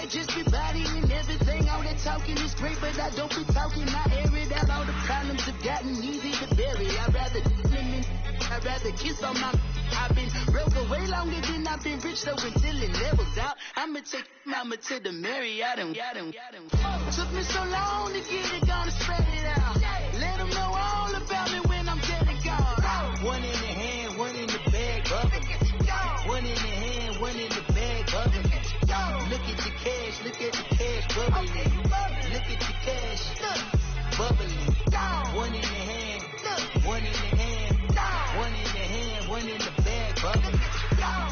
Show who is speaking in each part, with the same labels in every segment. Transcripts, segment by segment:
Speaker 1: might just be bodying everything. All that talking is great, but I don't be talking. I air it out. All the problems have gotten easy to bury. I'd rather kiss on my. I've been broke way longer than I've been rich, so until it levels out, I'ma take mama to the Marriott and took me so long to get it, gonna spread it out. Let them know all about me when I'm dead and gone. One in the hand, one in the bag, bubbling. One in the hand, one in the bag, bubbling. Look at the cash, look at the cash, bubbling. Look at the cash, bubbling. One in the hand, one in the hand, one in the hand, one in the bag, bubbling.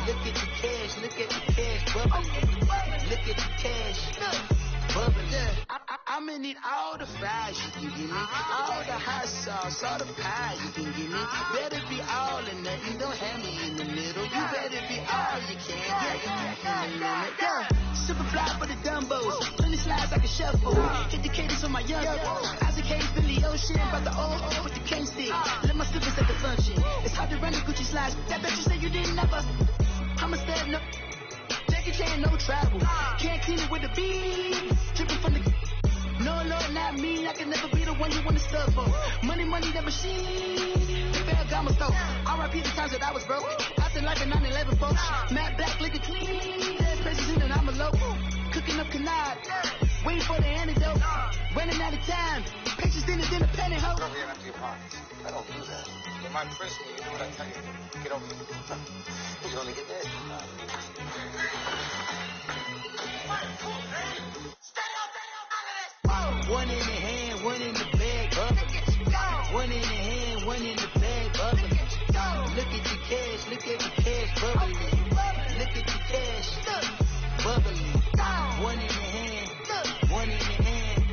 Speaker 1: Look at the cash, look at the cash, bubbling. Look at the cash, bubbling. I'ma need all the fries you can give me, all the hot sauce, all the pie you can give me. Better be all or nothing, don't have me in the middle. You better be all you can, yeah. Super fly for the dumbos, plenty slides like a shuffle. Hit the cadence on my young Isaac Hayes, Billy Ocean, about the old with the cane stick. Let my slippers at the function. It's hard to run the Gucci slides. I bet you say you didn't never. I'ma stand up. Jackie Chan, no travel. Can't clean it with a beat. Dripping from the. No, Lord, not me. I can never be the one you want to sub for. Money, that machine. The Ferragamo store. R.I.P. the times that I was broke. Acting like a 9/11 folks. Matte black, liquor clean. Dead president and I'm a local. Cooking up canard. Waiting for the antidote. Running out of time. Patience in the penny hoe.
Speaker 2: Over here empty your pockets. I don't do that. You might press me. You know what I tell you? Get over here. You only get that.
Speaker 1: One in the hand, one in the bag, bubbling. One in the hand, one in the bag, bubbling. Look at the cash, look at the cash, bubbling. Look at the cash, bubbling. One in the hand, one in the hand,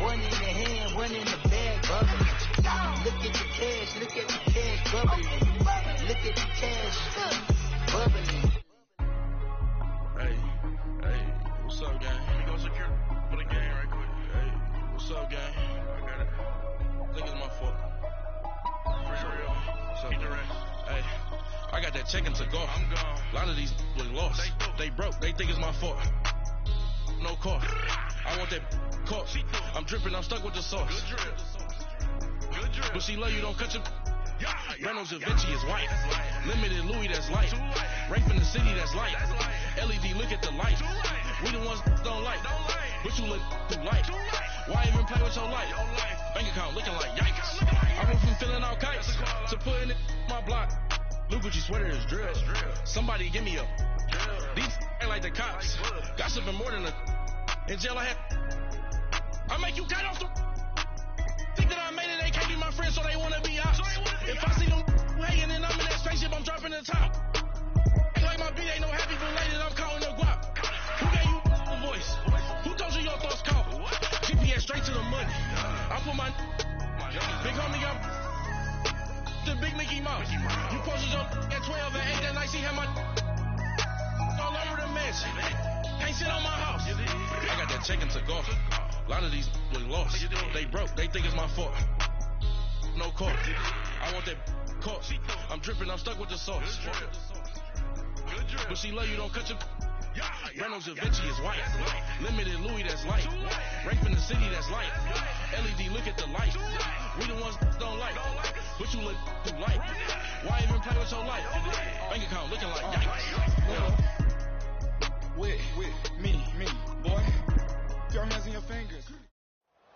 Speaker 1: one in the hand, one in the bag, bubbling. Look at the cash, look at the cash, bubbling. Look at the cash, bubbling.
Speaker 3: Hey, what's up, gang? Let me go secure for the game right quick. Hey, what's up, gang? I got it. Think it's my fault. For real. What's up, keep the rest. Hey, I got that check into golf. I'm gone. A lot of these was lost. They broke. They think it's my fault. No car. I want that car. I'm dripping. I'm stuck with the sauce. Good drip. But she love you. Don't cut your. Reynolds Da Vinci is white. Limited Louis, that's light. Rape in the city, that's light. LED, look at the light. We the ones don't like. But you look too light. Why even play with your life? Bank account looking like yikes. I went from filling out kites to putting it in my block. Blue Gucci sweater is drill. Somebody give me a. These ain't like the cops. Gossiping more than a. In jail I had. I make you cut off the. Think that I made it, they can't be my friends, so they wanna be ops. If I see them hanging and I'm in that spaceship, I'm dropping the top. Ain't like my beat ain't no happy belated, I'm counting the guap. Who gave you a voice? Who told you your thoughts count? GPS straight to the money. I put my big homie up the big Mickey Mouse. You posted your at 12 and 8 that night, she had my all over the mansion. Can't sit on my house. I got that check into golf. A lot of these was lost. They broke. They think it's my fault. No car. I want that car. I'm dripping. I'm stuck with the sauce. But she love you. Don't cut your. Reynolds Da Vinci is white. Limited Louis, that's light. Rape in the city, that's light. LED, look at the light. We the ones don't like. But you look too light. Why even play with your life? Bank account looking like yikes.
Speaker 4: With me, boy. Your hands in your fingers.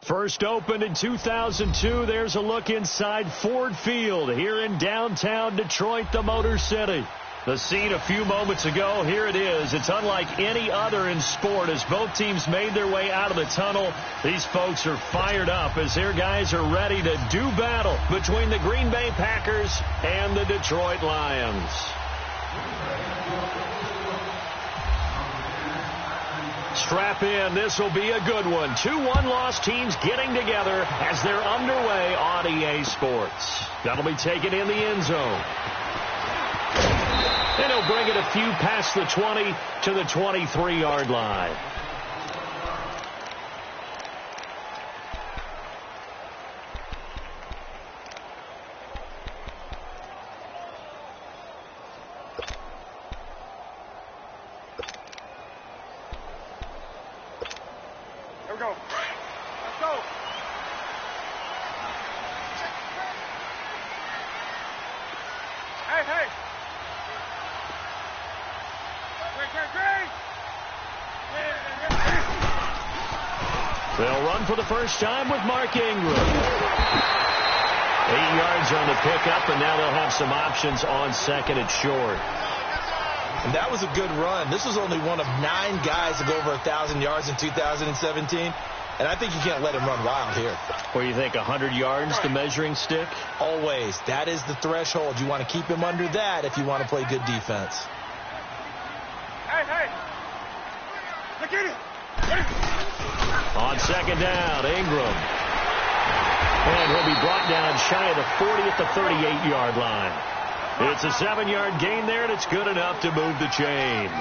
Speaker 5: First opened in 2002. There's a look inside Ford Field here in downtown Detroit, the Motor City. The scene a few moments ago, here it is. It's unlike any other in sport as both teams made their way out of the tunnel. These folks are fired up as their guys are ready to do battle between the Green Bay Packers and the Detroit Lions. Strap in. This will be a good one. 2 one-loss teams getting together as they're underway on EA Sports. That'll be taken in the end zone. And he'll bring it a few past the 20 to the 23-yard line.
Speaker 4: go. Let's go. Hey, hey. Great.
Speaker 5: They'll run for the first time with Mark Ingram. 8 yards on the pickup, and now they'll have some options on second and short.
Speaker 6: And that was a good run. This was only one of 9 guys to go over 1,000 yards in 2017. And I think you can't let him run wild here.
Speaker 5: Or you think 100 yards, the measuring stick?
Speaker 6: Always. That is the threshold. You want to keep him under that if you want to play good defense.
Speaker 4: Hey. Look at it.
Speaker 5: On second down, Ingram. And he'll be brought down shy of the 40 at the 38-yard line. It's a 7-yard gain there, and it's good enough to move the chains.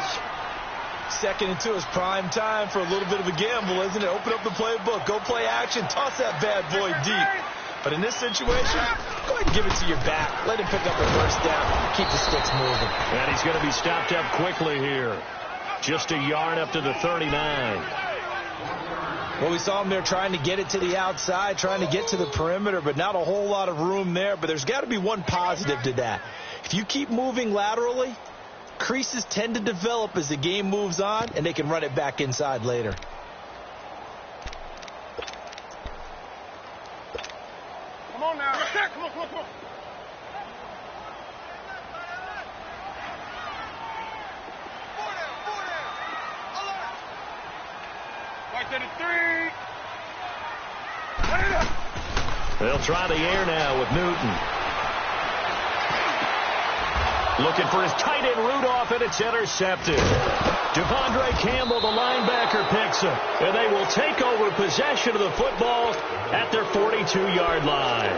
Speaker 6: 2nd and 2 is prime time for a little bit of a gamble, isn't it? Open up the playbook. Go play action. Toss that bad boy deep. But in this situation, go ahead and give it to your back. Let him pick up a first down. Keep the sticks moving.
Speaker 5: And he's going to be stopped up quickly here. Just a yard up to the 39.
Speaker 6: Well, we saw him there trying to get it to the outside, trying to get to the perimeter, but not a whole lot of room there. But there's got to be one positive to that. If you keep moving laterally, creases tend to develop as the game moves on, and they can run it back inside later.
Speaker 4: Come on now. Come on. Right to the 3.
Speaker 5: They'll try the air now with Newton. Looking for his tight end Rudolph, and it's intercepted. Devondre Campbell, the linebacker, picks him. And they will take over possession of the football at their 42-yard line.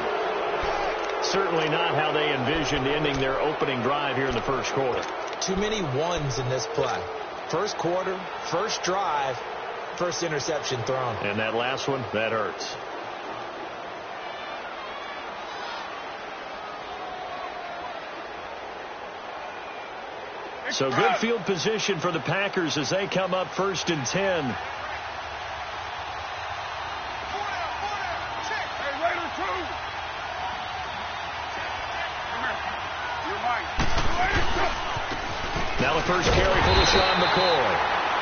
Speaker 5: Certainly not how they envisioned ending their opening drive here in the first quarter.
Speaker 6: Too many ones in this play. First quarter, first drive, first interception thrown.
Speaker 5: And that last one, that hurts. So good field position for the Packers as they come up 1st and 10.
Speaker 4: Hey, Raider 2. Come here. You're mine. Raider 2.
Speaker 5: Now the first carry for LaShawn McCoy.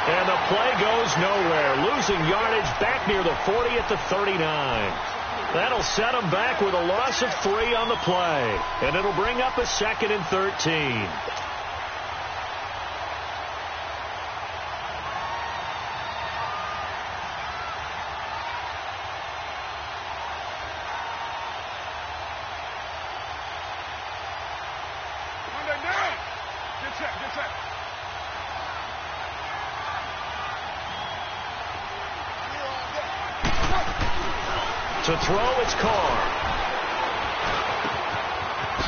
Speaker 5: And the play goes nowhere. Losing yardage back near the 40 at the 39. That'll set them back with a loss of 3 on the play. And it'll bring up a 2nd and 13. To throw, it's Carr.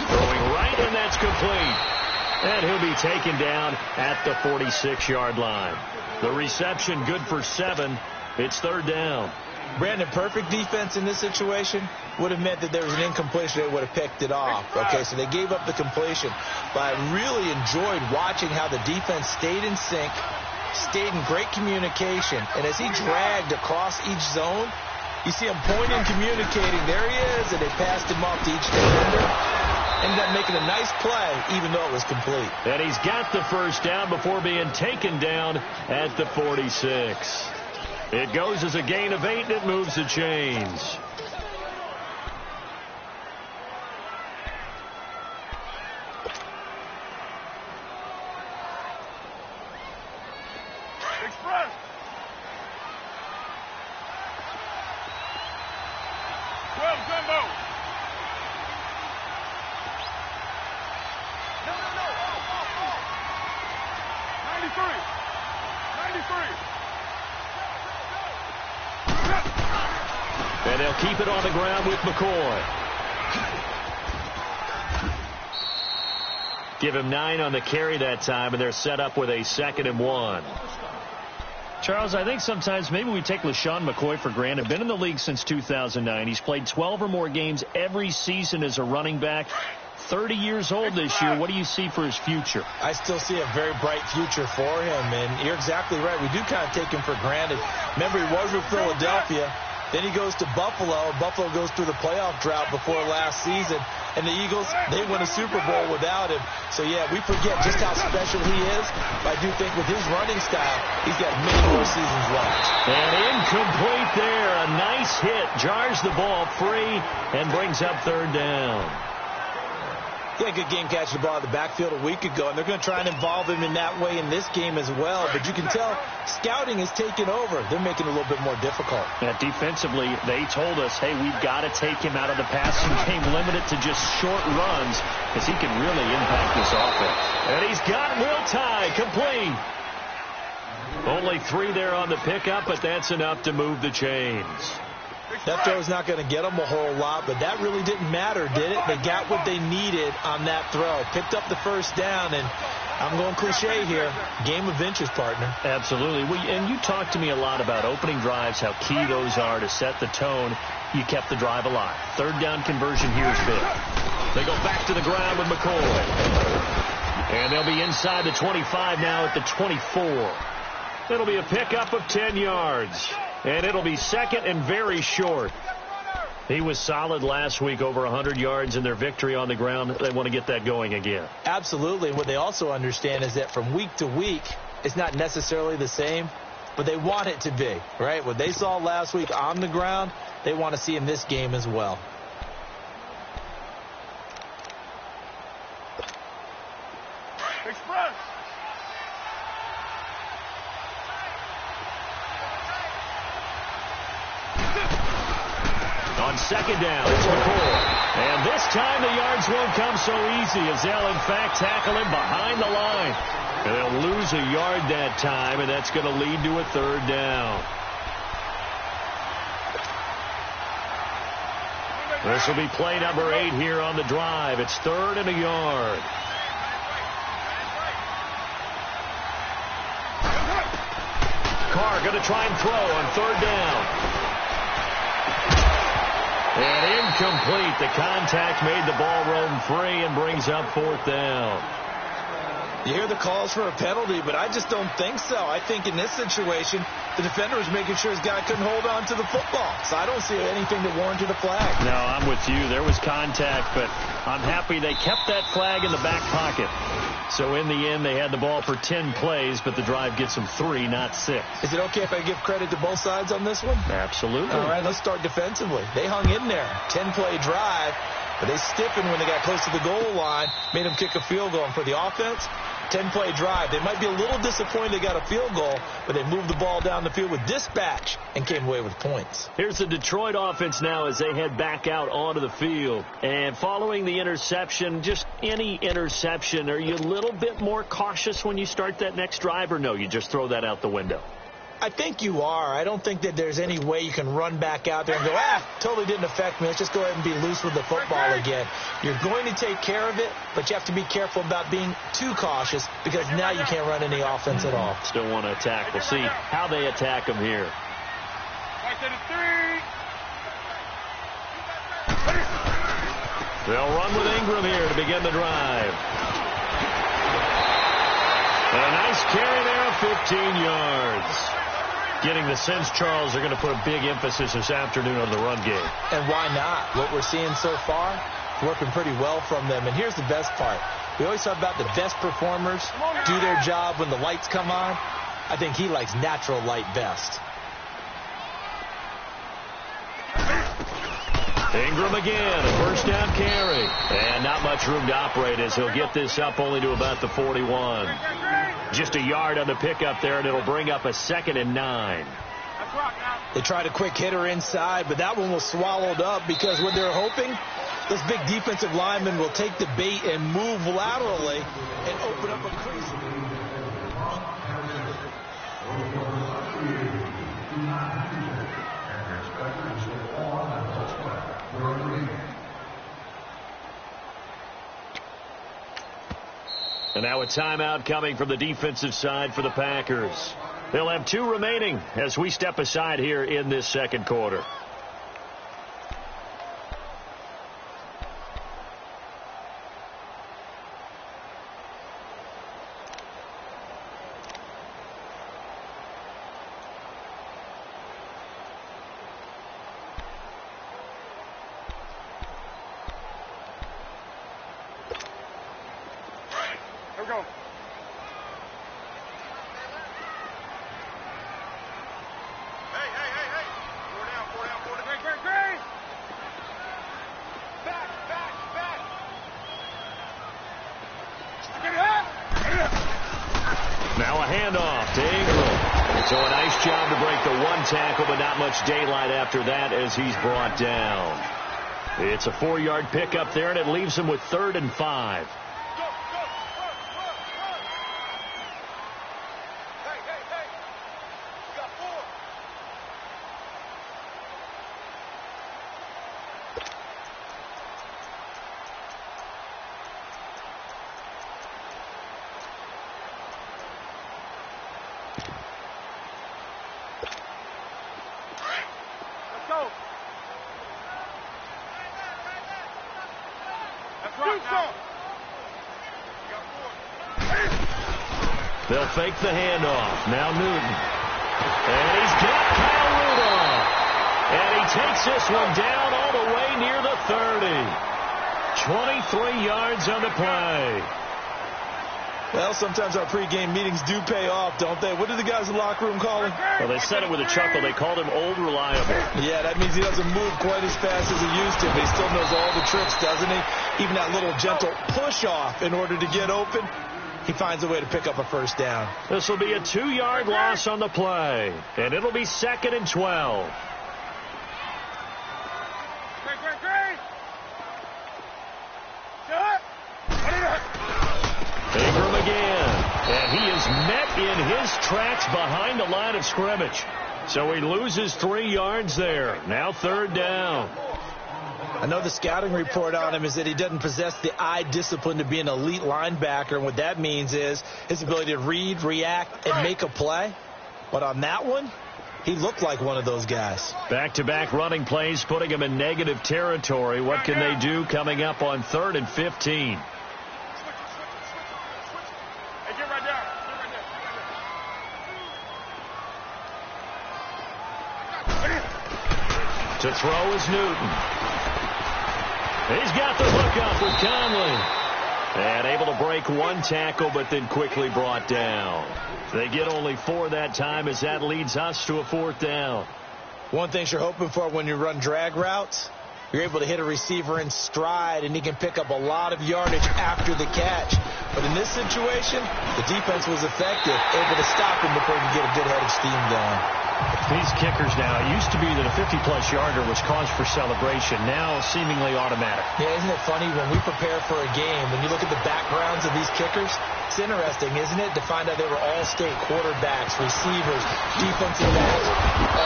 Speaker 5: Throwing right, and that's complete. And he'll be taken down at the 46-yard line. The reception good for 7. It's 3rd down.
Speaker 6: Brandon, perfect defense in this situation would have meant that there was an incompletion. They would have picked it off. Okay, so they gave up the completion. But I really enjoyed watching how the defense stayed in sync, stayed in great communication. And as he dragged across each zone, you see him pointing, communicating. There he is, and they passed him off to each defender. Ended up making a nice play, even though it was complete.
Speaker 5: And he's got the first down before being taken down at the 46. It goes as a gain of 8, and it moves the chains.
Speaker 4: Express. Jumbo. No. 93.
Speaker 5: And they'll keep it on the ground with McCoy. Give him 9 on the carry that time, and they're set up with a 2nd and 1. Charles, I think sometimes maybe we take LaShawn McCoy for granted. Been in the league since 2009. He's played 12 or more games every season as a running back. 30 years old this year. What do you see for his future?
Speaker 6: I still see a very bright future for him, and you're exactly right. We do kind of take him for granted. Remember, he was with Philadelphia. Then he goes to Buffalo. Buffalo goes through the playoff drought before last season. And the Eagles, they win a Super Bowl without him. So, yeah, we forget just how special he is. But I do think with his running style, he's got many more seasons left.
Speaker 5: And incomplete there. A nice hit. Jars the ball free and brings up third down.
Speaker 6: Yeah, good game catching the ball in the backfield a week ago, and they're going to try and involve him in that way in this game as well. But you can tell scouting is taking over. They're making it a little bit more difficult.
Speaker 5: Yeah, defensively, they told us, hey, we've got to take him out of the passing game, limit it to just short runs, because he can really impact this offense. And he's got Will Tye complete. Only 3 there on the pickup, but that's enough to move the chains.
Speaker 6: That throw's not going to get them a whole lot, but that really didn't matter, did it? They got what they needed on that throw. Picked up the first down, and I'm going cliche here. Game of inches, partner.
Speaker 5: Absolutely. And you talked to me a lot about opening drives, how key those are to set the tone. You kept the drive alive. Third down conversion here is big. They go back to the ground with McCoy. And they'll be inside the 25 now at the 24. It'll be a pickup of 10 yards. And it'll be second and very short. He was solid last week, over 100 yards in their victory on the ground. They want to get that going again.
Speaker 6: Absolutely. What they also understand is that from week to week, it's not necessarily the same, but they want it to be, right? What they saw last week on the ground, they want to see in this game as well.
Speaker 4: Express.
Speaker 5: On second down, it's McCoy. And this time the yards won't come so easy as they'll, in fact, tackle him behind the line. And they'll lose a yard that time, and that's going to lead to a third down. This will be play number 8 here on the drive. It's 3rd and a yard. Carr going to try and throw on 3rd down. And incomplete. The contact made the ball roam free and brings up 4th down.
Speaker 6: You hear the calls for a penalty, but I just don't think so. I think in this situation, the defender was making sure his guy couldn't hold on to the football. So I don't see anything that warranted a flag.
Speaker 5: No, I'm with you. There was contact, but I'm happy they kept that flag in the back pocket. So in the end, they had the ball for 10 plays, but the drive gets them 3, not 6.
Speaker 6: Is it okay if I give credit to both sides on this one?
Speaker 5: Absolutely.
Speaker 6: All right, let's start defensively. They hung in there. 10-play drive, but they stiffened when they got close to the goal line, made them kick a field goal. And for the offense, 10-play drive. They might be a little disappointed they got a field goal, but they moved the ball down the field with dispatch and came away with points.
Speaker 5: Here's the Detroit offense now as they head back out onto the field. And following the interception, just any interception, are you a little bit more cautious when you start that next drive, or no, you just throw that out the window?
Speaker 6: I think you are. I don't think that there's any way you can run back out there and go, totally didn't affect me. Let's just go ahead and be loose with the football again. You're going to take care of it, but you have to be careful about being too cautious because now you can't run any offense at all.
Speaker 5: Still want to attack. We'll see how they attack them here. They'll run with Ingram here to begin the drive. And a nice carry there of 15 yards. Getting the sense, Charles, they're going to put a big emphasis this afternoon on the run game.
Speaker 6: And why not? What we're seeing so far, working pretty well from them. And here's the best part. We always talk about the best performers do their job when the lights come on. I think he likes natural light best.
Speaker 5: Ingram again, a first down carry. And not much room to operate as he'll get this up only to about the 41. Just a yard on the pickup there, and it'll bring up a 2nd and 9.
Speaker 6: They tried a quick hitter inside, but that one was swallowed up because what they're hoping, this big defensive lineman will take the bait and move laterally and open up a crease.
Speaker 5: And now a timeout coming from the defensive side for the Packers. They'll have 2 remaining as we step aside here in this second quarter. So a nice job to break the one tackle, but not much daylight after that as he's brought down. It's a 4-yard pickup there, and it leaves him with 3rd and 5. They'll fake the handoff. Now Newton. And he's got Kyle Rudolph. And he takes this one down all the way near the 30. 23 yards on the play.
Speaker 6: Well, sometimes our pregame meetings do pay off, don't they? What did the guys in the locker room call him?
Speaker 5: Well, they said it with a chuckle. They called him Old Reliable.
Speaker 6: Yeah, that means he doesn't move quite as fast as he used to, but he still knows all the tricks, doesn't he? Even that little gentle push-off in order to get open. He finds a way to pick up a first down.
Speaker 5: This will be a 2-yard loss on the play, and it'll be 2nd and 12. Ingram again, and he is met in his tracks behind the line of scrimmage. So he loses 3 yards there. Now 3rd down.
Speaker 6: I know the scouting report on him is that he doesn't possess the eye discipline to be an elite linebacker, and what that means is his ability to read, react, and make a play. But on that one, he looked like one of those guys.
Speaker 5: Back-to-back running plays putting him in negative territory. What can they do coming up on 3rd and 15? To throw is Newton. He's got the hook up with Conley. And able to break one tackle, but then quickly brought down. They get only 4 that time as that leads us to a 4th down.
Speaker 6: One thing you're hoping for when you run drag routes, you're able to hit a receiver in stride, and he can pick up a lot of yardage after the catch. But in this situation, the defense was effective, able to stop him before he could get a good head of steam going.
Speaker 5: These kickers now, it used to be that a 50-plus yarder was cause for celebration. Now seemingly automatic.
Speaker 6: Yeah, isn't it funny when we prepare for a game, when you look at the backgrounds of these kickers, it's interesting, isn't it, to find out they were all-state quarterbacks, receivers, defensive backs,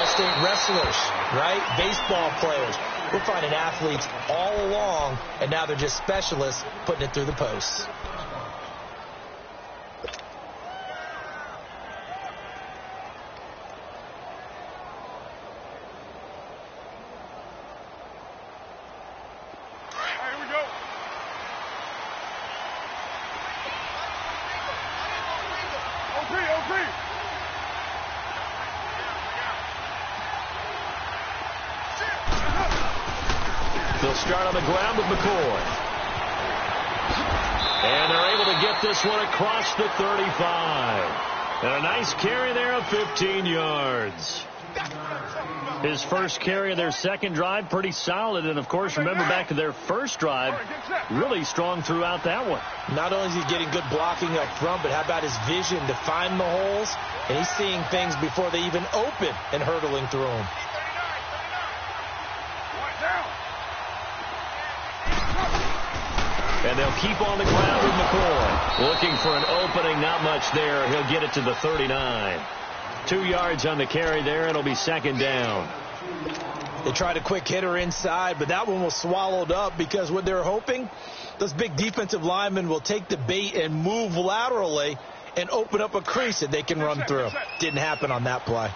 Speaker 6: all-state wrestlers, right? Baseball players. We're finding athletes all along, and now they're just specialists putting it through the posts.
Speaker 5: They'll start on the ground with McCoy. And they're able to get this one across the 35. And a nice carry there of 15 yards. His first carry of their second drive, pretty solid. And, of course, remember back to their first drive, really strong throughout that one.
Speaker 6: Not only is he getting good blocking up front, but how about his vision to find the holes? And he's seeing things before they even open and hurtling through them.
Speaker 5: And they'll keep on the ground with McCoy. Looking for an opening, not much there. He'll get it to the 39. 2 yards on the carry there. It'll be 2nd down.
Speaker 6: They tried a quick hitter inside, but that one was swallowed up because what they're hoping, those big defensive linemen will take the bait and move laterally and open up a crease that they can run through. Didn't happen on that play.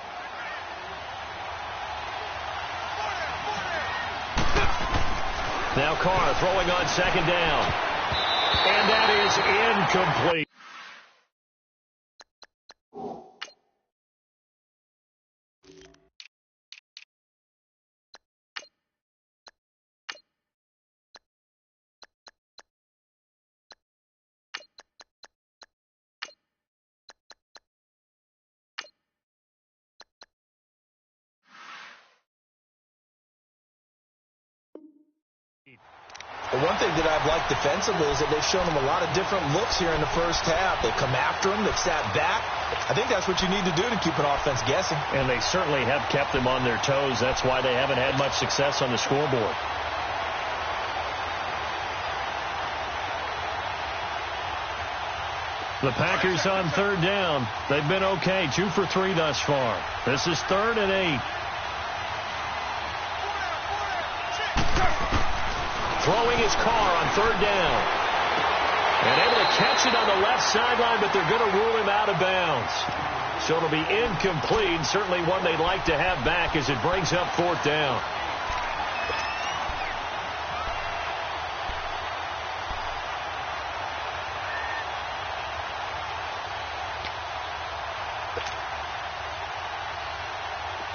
Speaker 5: Now Carr throwing on 2nd down. And that is incomplete.
Speaker 6: The one thing that I've liked defensively is that they've shown them a lot of different looks here in the first half. They've come after them. They've sat back. I think that's what you need to do to keep an offense guessing.
Speaker 5: And they certainly have kept them on their toes. That's why they haven't had much success on the scoreboard. The Packers on third down. They've been okay. 2 for 3 thus far. This is 3rd and 8. Throwing his car on third down. And able to catch it on the left sideline, but they're going to rule him out of bounds. So it'll be incomplete. Certainly one they'd like to have back as it brings up 4th down.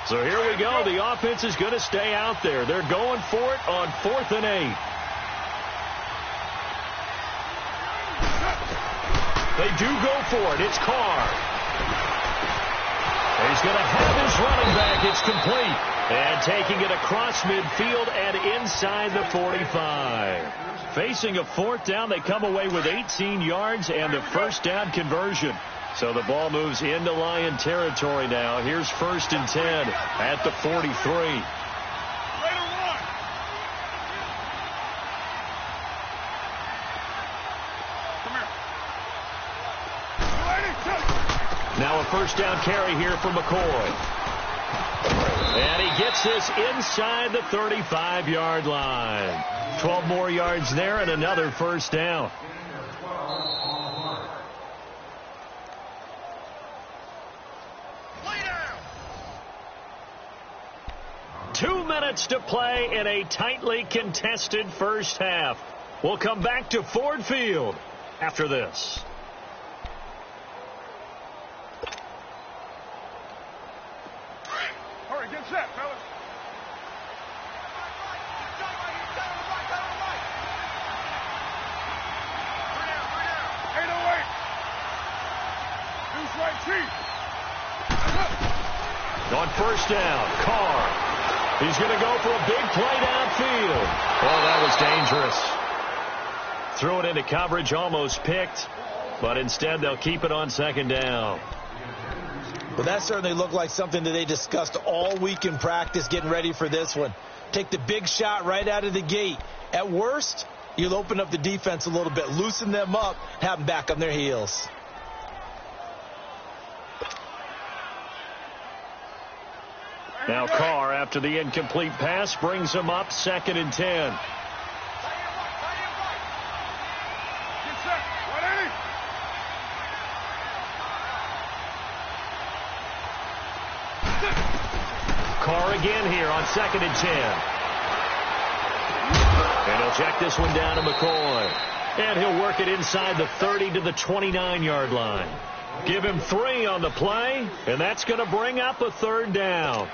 Speaker 5: So here we go. The offense is going to stay out there. They're going for it on 4th and 8. They do go for it. It's Carr. He's going to have his running back. It's complete. And taking it across midfield and inside the 45. Facing a 4th down, they come away with 18 yards and the first down conversion. So the ball moves into Lion territory now. Here's 1st and 10 at the 43. Now a first down carry here for McCoy. And he gets this inside the 35-yard line. 12 more yards there and another first down. Two minutes to play in a tightly contested first half. We'll come back to Ford Field after this.
Speaker 4: Get set, fellas.
Speaker 5: On first down, Carr. He's going to go for a big play downfield. Oh, that was dangerous. Threw it into coverage, almost picked, but instead they'll keep it on 2nd down.
Speaker 6: Well, that certainly looked like something that they discussed all week in practice getting ready for this one. Take the big shot right out of the gate. At worst, you'll open up the defense a little bit, loosen them up, have them back on their heels.
Speaker 5: Now Carr, after the incomplete pass, brings him up 2nd and 10. Carr again here on 2nd and 10. And he'll check this one down to McCoy. And he'll work it inside the 30 to the 29-yard line. Give him 3 on the play, and that's going to bring up a 3rd down.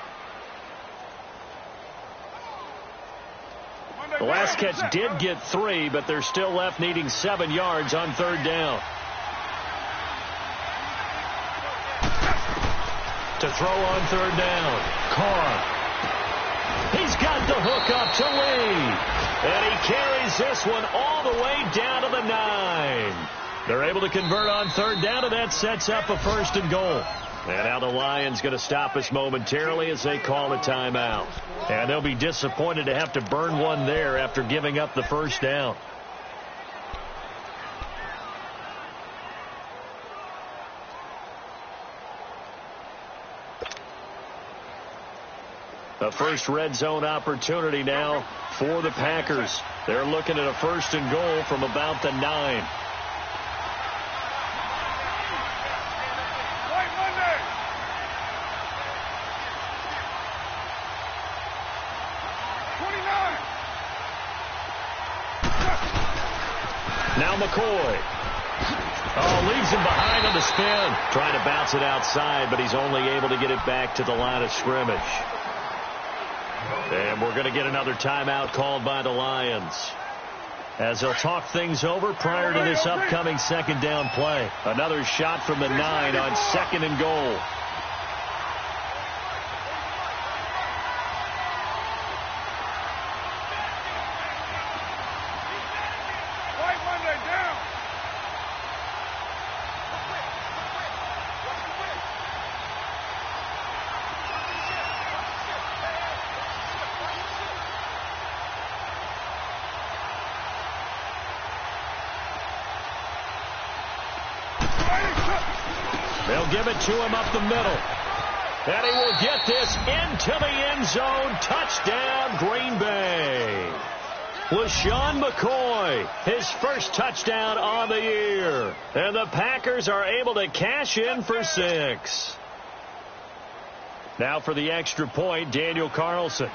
Speaker 5: The last catch did get 3, but they're still left needing 7 yards on 3rd down. To throw on 3rd down, Carr. He's got the hook up to Lee. And he carries this one all the way down to the 9. They're able to convert on 3rd down, and that sets up a 1st and goal. And now the Lions going to stop us momentarily as they call a timeout. And they'll be disappointed to have to burn one there after giving up the first down. The first red zone opportunity now for the Packers. They're looking at a 1st and goal from about the 9. Now McCoy. Oh, leaves him behind on the spin. Trying to bounce it outside, but he's only able to get it back to the line of scrimmage. And we're going to get another timeout called by the Lions, as they'll talk things over prior to this upcoming 2nd down play. Another shot from the 9 on 2nd and goal. They'll give it to him up the middle. And he will get this into the end zone. Touchdown, Green Bay. LaShawn McCoy, his first touchdown on the year. And the Packers are able to cash in for 6. Now for the extra point, Daniel Carlson.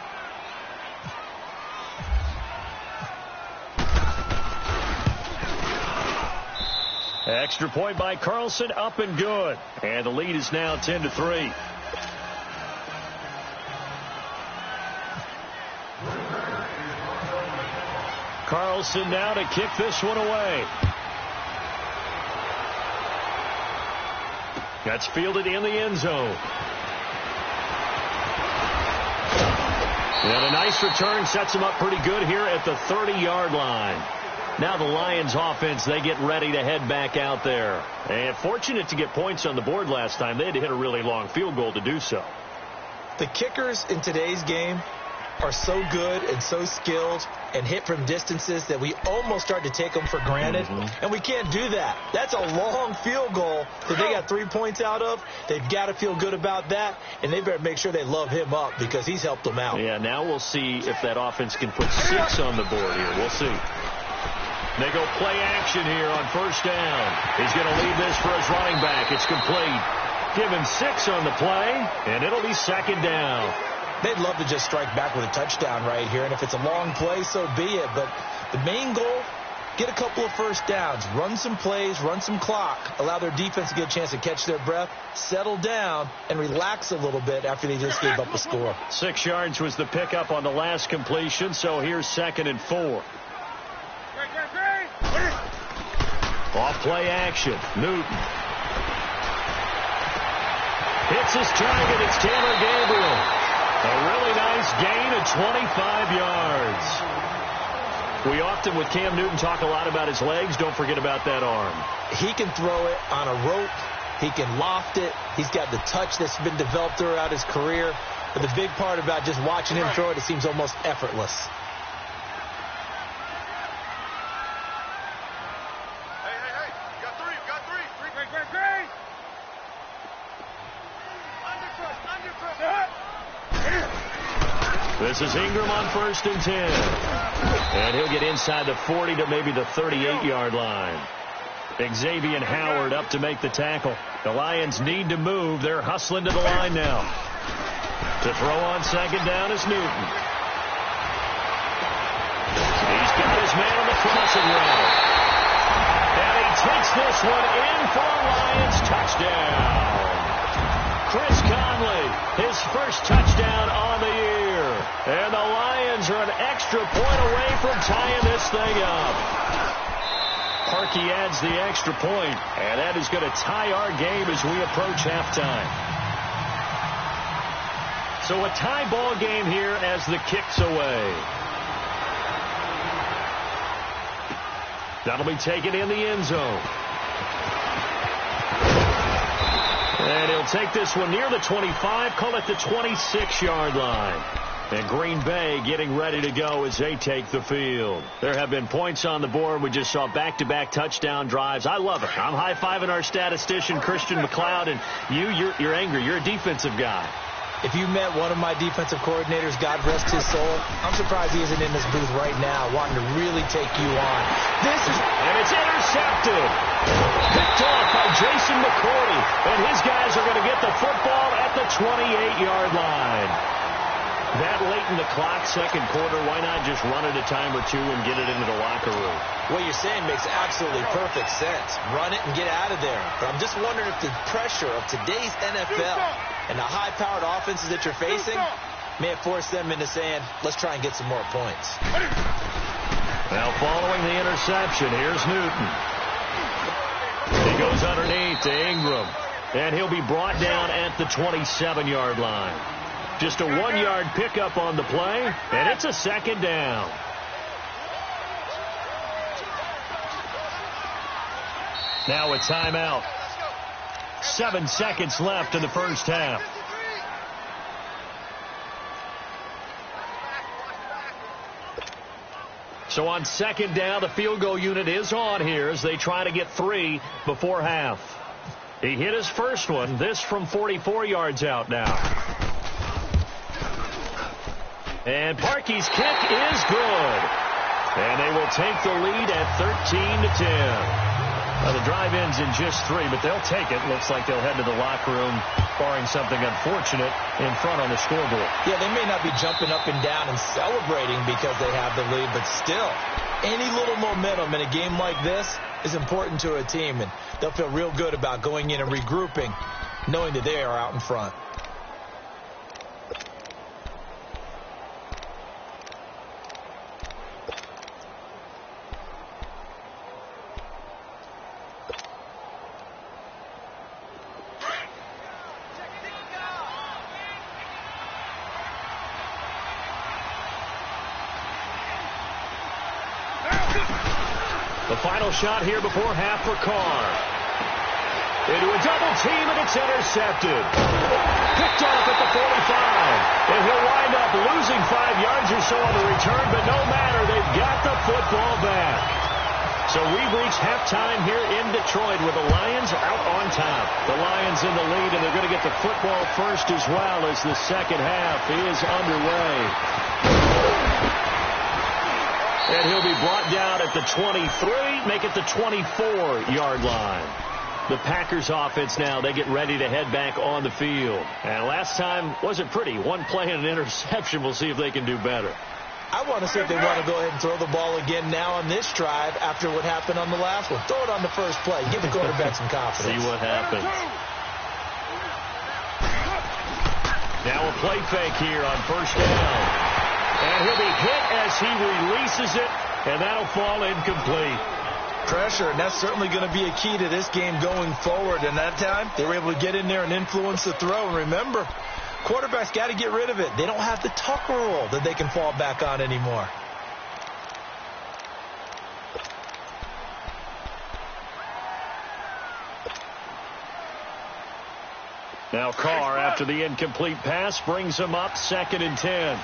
Speaker 5: Extra point by Carlson, up and good. And the lead is now 10-3. Carlson now to kick this one away. That's fielded in the end zone. And a nice return sets him up pretty good here at the 30-yard line. Now the Lions offense, they get ready to head back out there. And fortunate to get points on the board last time. They had to hit a really long field goal to do so.
Speaker 6: The kickers in today's game are so good and so skilled and hit from distances that we almost start to take them for granted. And we can't do that. That's a long field goal that they got 3 points out of. They've got to feel good about that, and they better make sure they love him up because he's helped them out.
Speaker 5: Yeah, now we'll see if that offense can put 6 on the board here. We'll see. They go play action here on first down. He's going to leave this for his running back. It's complete. Give him 6 on the play, and it'll be second down.
Speaker 6: They'd love to just strike back with a touchdown right here, and if it's a long play, so be it. But the main goal, get a couple of first downs, run some plays, run some clock, allow their defense to get a chance to catch their breath, settle down, and relax a little bit after they just gave up a score.
Speaker 5: 6 yards was the pickup on the last completion, so here's 2nd and 4. Off play action. Newton. Hits his target. It's Taylor Gabriel. A really nice gain of 25 yards. We often, with Cam Newton, talk a lot about his legs. Don't forget about that arm.
Speaker 6: He can throw it on a rope. He can loft it. He's got the touch that's been developed throughout his career. But the big part about just watching him throw it, it seems almost effortless.
Speaker 5: This is Ingram on 1st and 10. And he'll get inside the 40 to maybe the 38-yard line. Xavier Howard up to make the tackle. The Lions need to move. They're hustling to the line now. To throw on 2nd down is Newton. He's got his man on the crossing route. And he takes this one in for a Lions touchdown. Chris Conley, his first touchdown on the year. And the Lions are an extra point away from tying this thing up. Parkey adds the extra point, and that is going to tie our game as we approach halftime. So a tie ball game here as the kick's away. That'll be taken in the end zone. And he'll take this one near the 25, call it the 26-yard line. And Green Bay getting ready to go as they take the field. There have been points on the board. We just saw back-to-back touchdown drives. I love it. I'm high-fiving our statistician, Christian McLeod, and you're angry. You're a defensive guy.
Speaker 6: If you met one of my defensive coordinators, God rest his soul, I'm surprised he isn't in this booth right now wanting to really take you on.
Speaker 5: And it's intercepted. Picked off by Jason McCourty. And his guys are going to get the football at the 28-yard line. That late in the clock, second quarter, why not just run it a time or two and get it into the locker room?
Speaker 6: What you're saying makes absolutely perfect sense. Run it and get out of there. But I'm just wondering if the pressure of today's NFL and the high-powered offenses that you're facing may have forced them into saying, let's try and get some more points.
Speaker 5: Now following the interception, here's Newton. He goes underneath to Ingram. And he'll be brought down at the 27-yard line. Just a 1-yard pickup on the play, and it's a second down. Now a timeout. 7 seconds left in the first half. So on second down, the field goal unit is on here as they try to get 3 before half. He hit his first one, this from 44 yards out now. And Parkey's kick is good. And they will take the lead at 13-10. Well, the drive ends in just 3, but they'll take it. Looks like they'll head to the locker room, barring something unfortunate, in front on the scoreboard.
Speaker 6: Yeah, they may not be jumping up and down and celebrating because they have the lead, but still, any little momentum in a game like this is important to a team, and they'll feel real good about going in and regrouping, knowing that they are out in front.
Speaker 5: The final shot here before half for Carr. Into a double team, and it's intercepted. Picked off at the 45. And he'll wind up losing 5 yards or so on the return, but no matter, they've got the football back. So we've reached halftime here in Detroit with the Lions out on top. The Lions in the lead, and they're going to get the football first as well as the second half is underway. And he'll be brought down at the 23, make it the 24-yard line. The Packers offense now, they get ready to head back on the field. And last time wasn't pretty. One play and an interception. We'll see if they can do better.
Speaker 6: I want to see if they want to go ahead and throw the ball again now on this drive after what happened on the last one. Throw it on the first play. Give the quarterback some confidence.
Speaker 5: See what happens. Now a play fake here on first down. And he'll be hit as he releases it, and that'll fall incomplete.
Speaker 6: Pressure, and that's certainly going to be a key to this game going forward. And that time, they were able to get in there and influence the throw. And remember, quarterbacks got to get rid of it. They don't have the Tucker rule that they can fall back on anymore.
Speaker 5: Now Carr, after the incomplete pass, brings him up 2nd and 10.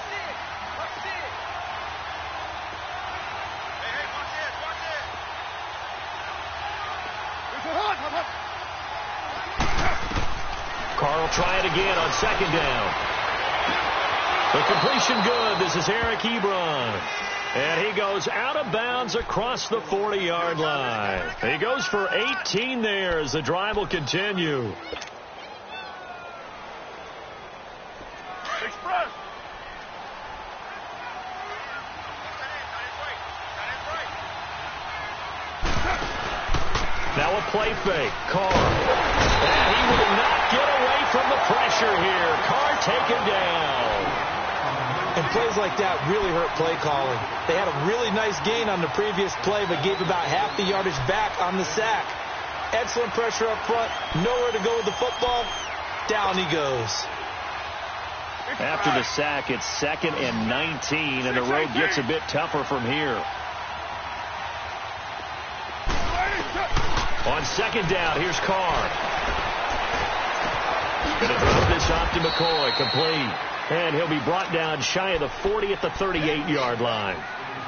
Speaker 5: Carr will try it again on 2nd down. The completion good. This is Eric Ebron. And he goes out of bounds across the 40-yard line. He goes for 18 there as the drive will continue. Now a play fake. Carr. And he will not get away from the pressure here. Carr taken down.
Speaker 6: And plays like that really hurt play calling. They had a really nice gain on the previous play, but gave about half the yardage back on the sack. Excellent pressure up front. Nowhere to go with the football. Down he goes.
Speaker 5: After the sack, it's 2nd and 19, and the road gets a bit tougher from here. On 2nd down, here's Carr. Going to drop this off to McCoy, complete. And he'll be brought down shy of the 40 at the 38-yard line.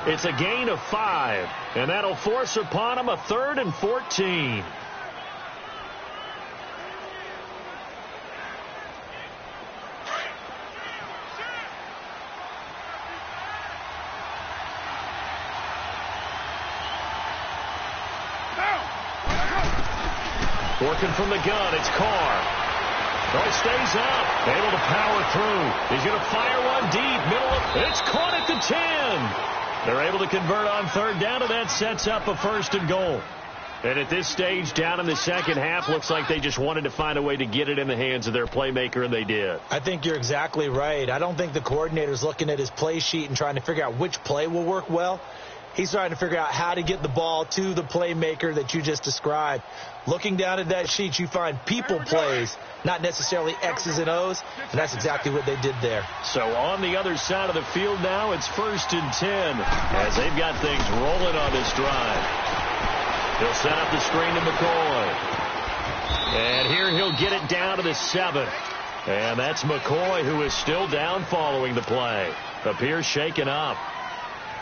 Speaker 5: It's a gain of 5, and that'll force upon him a 3rd and 14. Working from the gun, it's Carr. Oh, it stays up. Able to power through. He's going to fire one deep. Middle of, it's caught at the 10. They're able to convert on 3rd down, and that sets up a 1st and goal. And at this stage, down in the second half, looks like they just wanted to find a way to get it in the hands of their playmaker, and they did.
Speaker 6: I think you're exactly right. I don't think the coordinator's looking at his play sheet and trying to figure out which play will work well. He's trying to figure out how to get the ball to the playmaker that you just described. Looking down at that sheet, you find people plays, not necessarily X's and O's, and that's exactly what they did there.
Speaker 5: So on the other side of the field now, it's 1st and 10 as they've got things rolling on this drive. He'll set up the screen to McCoy. And here he'll get it down to the 7. And that's McCoy, who is still down following the play. Appears shaken up.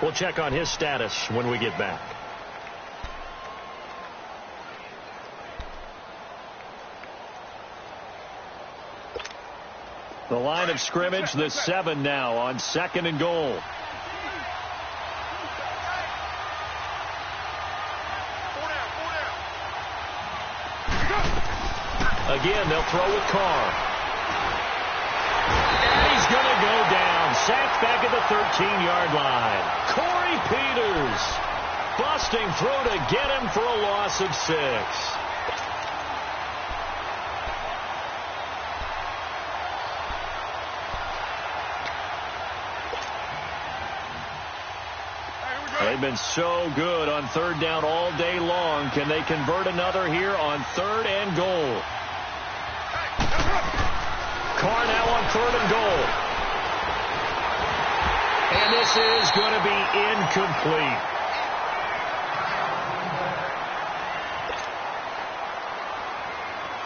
Speaker 5: We'll check on his status when we get back. The line of scrimmage, the 7 now on 2nd and goal. Again, they'll throw with Carr. And he's going to go down. Sacked back at the 13-yard line. Corey Peters busting through to get him for a loss of 6. They've been so good on 3rd down all day long. Can they convert another here on 3rd and goal? Carr now on 3rd and goal. And this is going to be incomplete.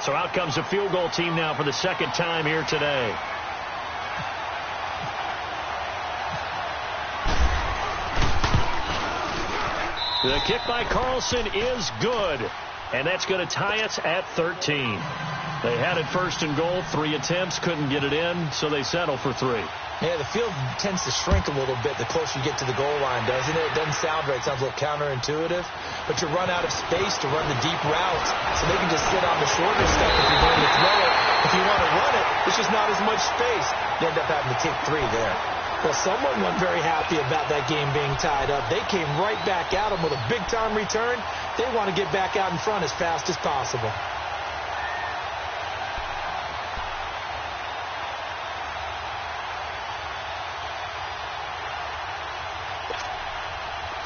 Speaker 5: So out comes the field goal team now for the 2nd time here today. The kick by Carlson is good, and that's going to tie us at 13. They had it 1st and goal, 3 attempts, couldn't get it in, so they settle for 3.
Speaker 6: Yeah, the field tends to shrink a little bit the closer you get to the goal line, doesn't it? It doesn't sound right. It sounds a little counterintuitive. But you run out of space to run the deep routes, so they can just sit on the shorter stuff if you're going to throw it. If you want to run it, there's just not as much space. You end up having to take 3 there.
Speaker 7: Well, someone wasn't very happy about that game being tied up. They came right back at them with a big-time return. They want to get back out in front as fast as possible.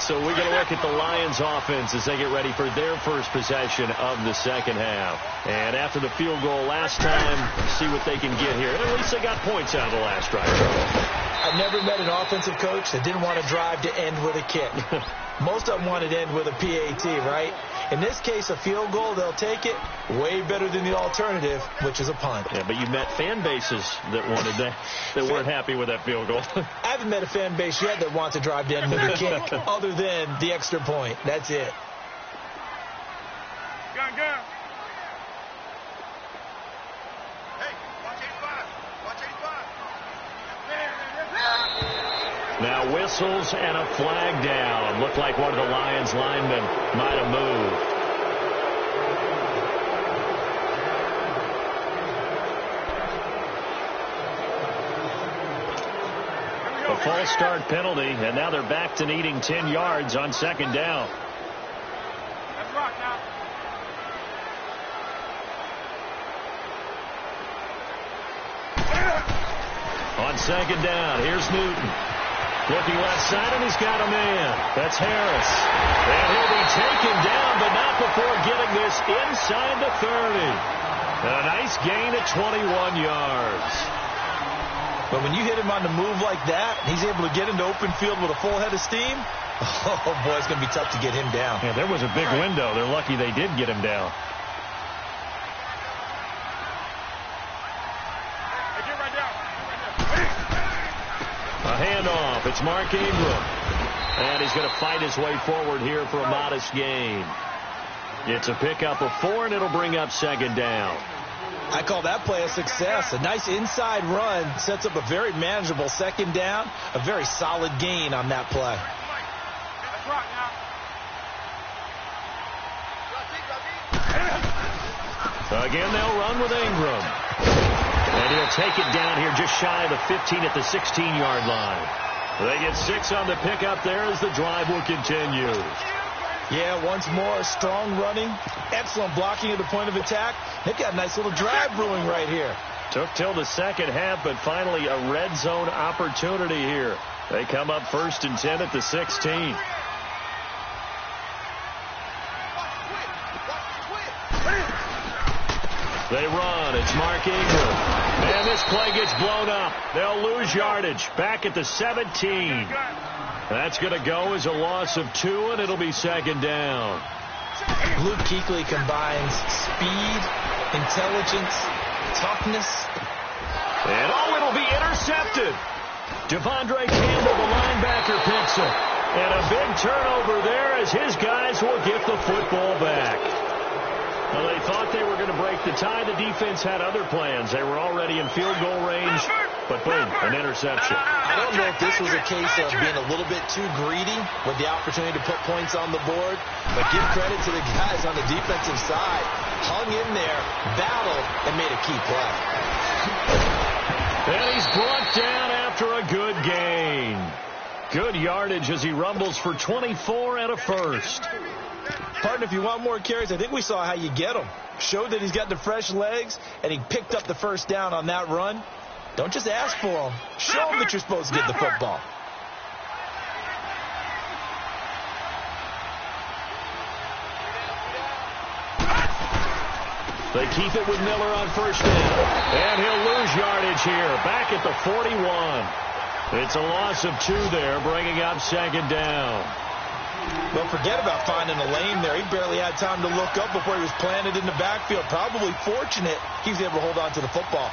Speaker 5: So we're going to look at the Lions offense as they get ready for their first possession of the 2nd half. And after the field goal last time, see what they can get here. At least they got points out of the last drive.
Speaker 7: I've never met an offensive coach that didn't want to drive to end with a kick. Most of them wanted to end with a PAT, right? In this case, a field goal, they'll take it. Way better than the alternative, which is a punt.
Speaker 5: Yeah, but you met fan bases that wanted that weren't happy with that field goal.
Speaker 7: I haven't met a fan base yet that wants to drive to end with a kick, other than the extra point. That's it.
Speaker 4: Gun. Hey, watch 85. Watch 85.
Speaker 5: Now whistles and a flag down. Looked like one of the Lions linemen might have moved. A false start penalty, and now they're back to needing 10 yards on 2nd down.
Speaker 4: Let's rock now.
Speaker 5: On 2nd down, here's Newton. Looking left side, and he's got a man. That's Harris. And he'll be taken down, but not before getting this inside the 30. A nice gain at 21 yards.
Speaker 6: But when you hit him on the move like that, he's able to get into open field with a full head of steam. Oh, boy, it's going to be tough to get him down.
Speaker 5: Yeah, there was a big window. They're lucky they did get him down. A handoff. It's Mark Ingram. And he's going to fight his way forward here for a modest gain. It's a pickup of 4, and it'll bring up 2nd down.
Speaker 6: I call that play a success. A nice inside run sets up a very manageable 2nd down. A very solid gain on that play.
Speaker 5: Again, they'll run with Ingram. And he'll take it down here just shy of the 15 at the 16-yard line. They get 6 on the pickup there as the drive will continue.
Speaker 6: Yeah, once more, strong running, excellent blocking at the point of attack. They've got a nice little drive brewing right here.
Speaker 5: Took till the 2nd half, but finally a red zone opportunity here. They come up 1st and 10 at the 16. They run. It's Mark Ingram. And this play gets blown up. They'll lose yardage. Back at the 17. That's going to go as a loss of 2, and it'll be 2nd down.
Speaker 6: Luke Kuechly combines speed, intelligence, toughness.
Speaker 5: And it'll be intercepted. Devondre Campbell, the linebacker, picks it. And a big turnover there as his guys will get the football back. Well, they thought they were going to break the tie. The defense had other plans. They were already in field goal range, but boom, an interception.
Speaker 6: I don't know if this was a case of being a little bit too greedy with the opportunity to put points on the board, but give credit to the guys on the defensive side. Hung in there, battled, and made a key play.
Speaker 5: And he's brought down after a good gain. Good yardage as he rumbles for 24 and a first.
Speaker 6: Partner, if you want more carries, I think we saw how you get them. Showed that he's got the fresh legs, and he picked up the first down on that run. Don't just ask for them. Show them that you're supposed to get the football.
Speaker 5: They keep it with Miller on first down. And he'll lose yardage here. Back at the 41. It's a loss of 2 there, bringing up second down.
Speaker 6: Well, forget about finding a lane there. He barely had time to look up before he was planted in the backfield. Probably fortunate he was able to hold on to the football.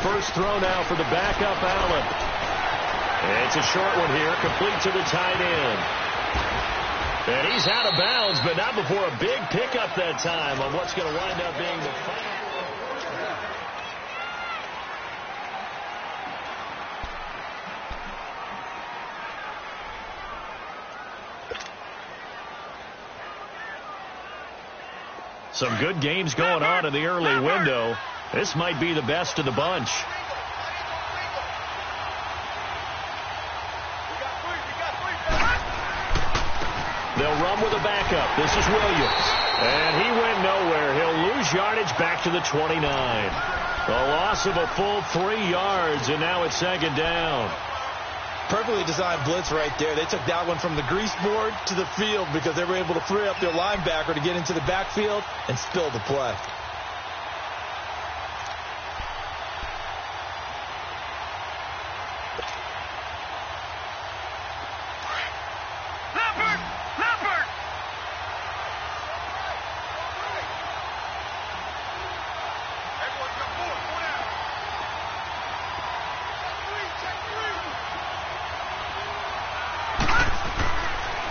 Speaker 5: First throw now for the backup, Allen. It's a short one here, complete to the tight end. And he's out of bounds, but not before a big pickup that time on what's going to wind up being the final. Some good games going on in the early window. This might be the best of the bunch. They'll run with a backup. This is Williams. And he went nowhere. He'll lose yardage back to the 29. A loss of a full 3 yards, and now it's second down.
Speaker 6: Perfectly designed blitz right there. They took that one from the grease board to the field because they were able to free up their linebacker to get into the backfield and spill the play.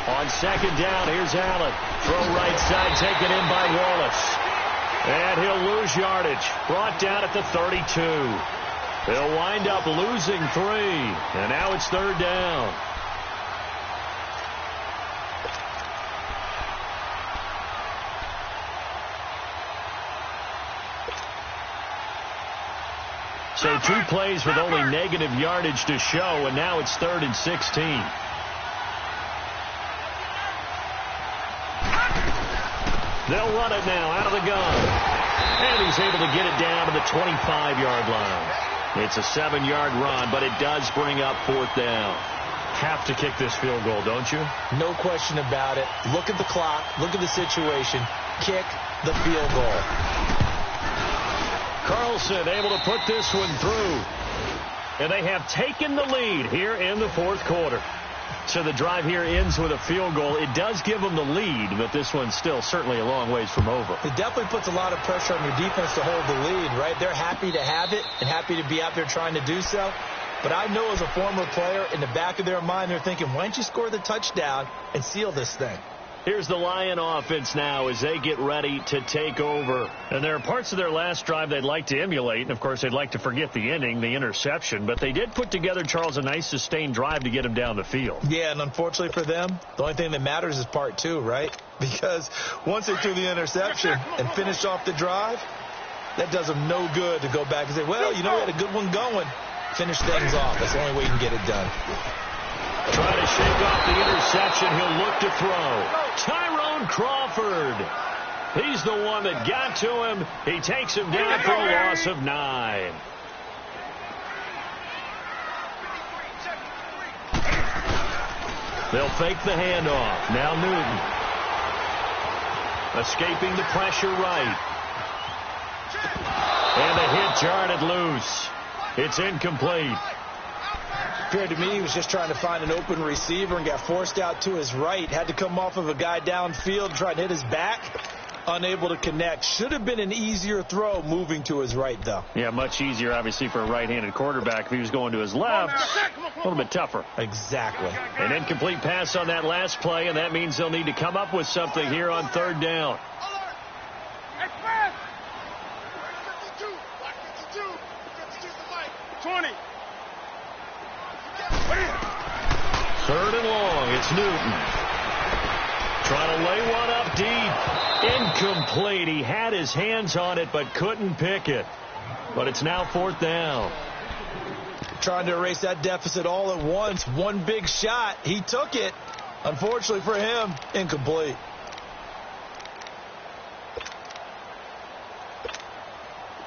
Speaker 5: On second down, here's Allen. Throw right side, taken in by Wallace. And he'll lose yardage. Brought down at the 32. He'll wind up losing 3. And now it's third down. So 2 plays with only negative yardage to show, and now it's 3rd and 16. They'll run it now out of the gun. And he's able to get it down to the 25-yard line. It's a 7-yard run, but it does bring up 4th down. Have to kick this field goal, don't you?
Speaker 6: No question about it. Look at the clock. Look at the situation. Kick the field goal.
Speaker 5: Carlson able to put this one through. And they have taken the lead here in the 4th quarter. So the drive here ends with a field goal. It does give them the lead, but this one's still certainly a long ways from over.
Speaker 6: It definitely puts a lot of pressure on your defense to hold the lead, right? They're happy to have it and happy to be out there trying to do so. But I know as a former player, in the back of their mind, they're thinking, why don't you score the touchdown and seal this thing?
Speaker 5: Here's the Lion offense now as they get ready to take over. And there are parts of their last drive they'd like to emulate. And, of course, they'd like to forget the ending, the interception. But they did put together, Charles, a nice sustained drive to get him down the field.
Speaker 6: Yeah, and unfortunately for them, the only thing that matters is part 2, right? Because once they threw the interception and finished off the drive, that does them no good to go back and say, well, you know, we had a good one going. Finish things off. That's the only way you can get it done.
Speaker 5: Trying to shake off the interception. He'll look to throw. Tyrone Crawford. He's the one that got to him. He takes him down for a loss of 9. They'll fake the handoff. Now Newton. Escaping the pressure right. And the hit jarred it loose. It's incomplete.
Speaker 7: Appeared to me he was just trying to find an open receiver and got forced out to his right. Had to come off of a guy downfield, try to hit his back. Unable to connect. Should have been an easier throw moving to his right, though.
Speaker 5: Yeah, much easier, obviously, for a right-handed quarterback. If he was going to his left, a little bit tougher.
Speaker 7: Exactly.
Speaker 5: An incomplete pass on that last play, and that means they'll need to come up with something here on third down.
Speaker 4: 20.
Speaker 5: Third and long. It's Newton. Trying to lay one up deep. Incomplete. He had his hands on it but couldn't pick it. But it's now fourth down.
Speaker 7: Trying to erase that deficit all at once. One big shot. He took it. Unfortunately for him, incomplete.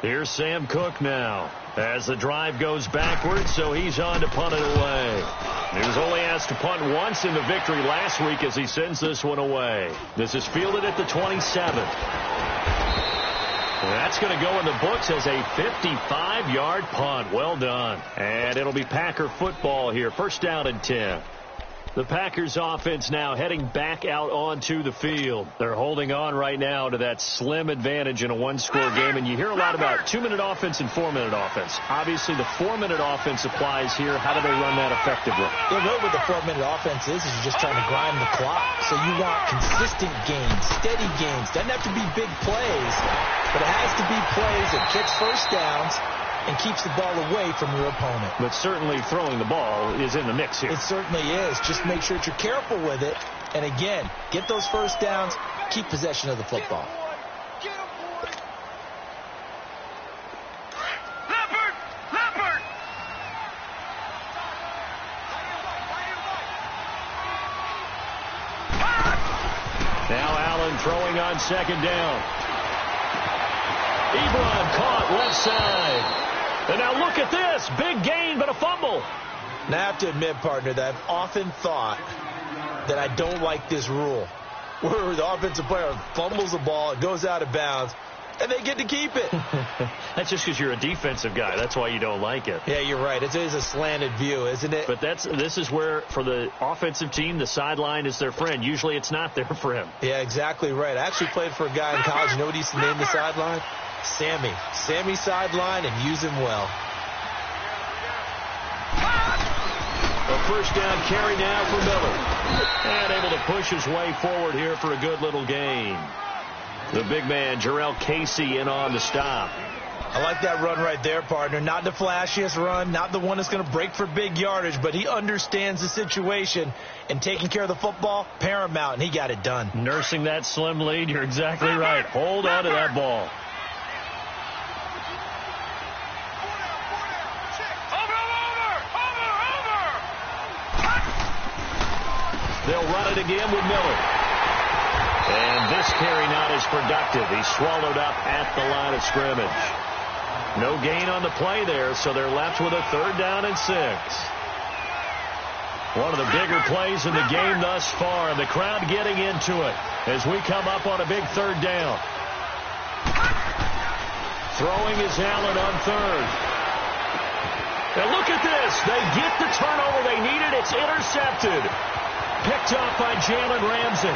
Speaker 5: Here's Sam Cook now as the drive goes backwards, so he's on to punt it away. He was only asked to punt once in the victory last week as he sends this one away. This is fielded at the 27. That's going to go in the books as a 55-yard punt. Well done. And it'll be Packer football here. First down and 10. The Packers offense now heading back out onto the field. They're holding on right now to that slim advantage in a one-score game, and you hear a lot about 2-minute offense and 4-minute offense. Obviously, the 4-minute offense applies here. How do they run that effectively?
Speaker 7: Yeah, really what the 4-minute offense is you're just trying to grind the clock. So you want consistent gains, steady gains. Doesn't have to be big plays, but it has to be plays that gets first downs and keeps the ball away from your opponent.
Speaker 5: But certainly throwing the ball is in the mix here.
Speaker 7: It certainly is. Just make sure that you're careful with it. And again, get those first downs, keep possession of the football.
Speaker 5: Now Allen throwing on second down. Ebron caught left side. And now look at this. Big gain, but a fumble.
Speaker 7: Now, I have to admit, partner, that I've often thought that I don't like this rule, where the offensive player fumbles the ball, it goes out of bounds, and they get to keep it.
Speaker 5: That's just because you're a defensive guy. That's why you don't like it.
Speaker 7: Yeah, you're right. It is a slanted view, isn't it?
Speaker 5: But this is where, for the offensive team, the sideline is their friend. Usually it's not there for him.
Speaker 7: Yeah, exactly right. I actually played for a guy in college. You know what he used to name the sideline? Sammy. Sammy sideline, and use him well.
Speaker 5: A first down carry now for Miller. And able to push his way forward here for a good little gain. The big man, Jarrell Casey, in on the stop.
Speaker 7: I like that run right there, partner. Not the flashiest run, not the one that's going to break for big yardage, but he understands the situation, and taking care of the football, paramount, and he got it done.
Speaker 5: Nursing that slim lead, you're exactly right. Hold on to that ball. They'll run it again with Miller. And this carry not as productive. He's swallowed up at the line of scrimmage. No gain on the play there, so they're left with a third down and 6. One of the bigger plays in the game thus far. The crowd getting into it as we come up on a big third down. Throwing is Allen on third. And look at this. They get the turnover they needed. It's intercepted. Picked up by Jalen Ramsey.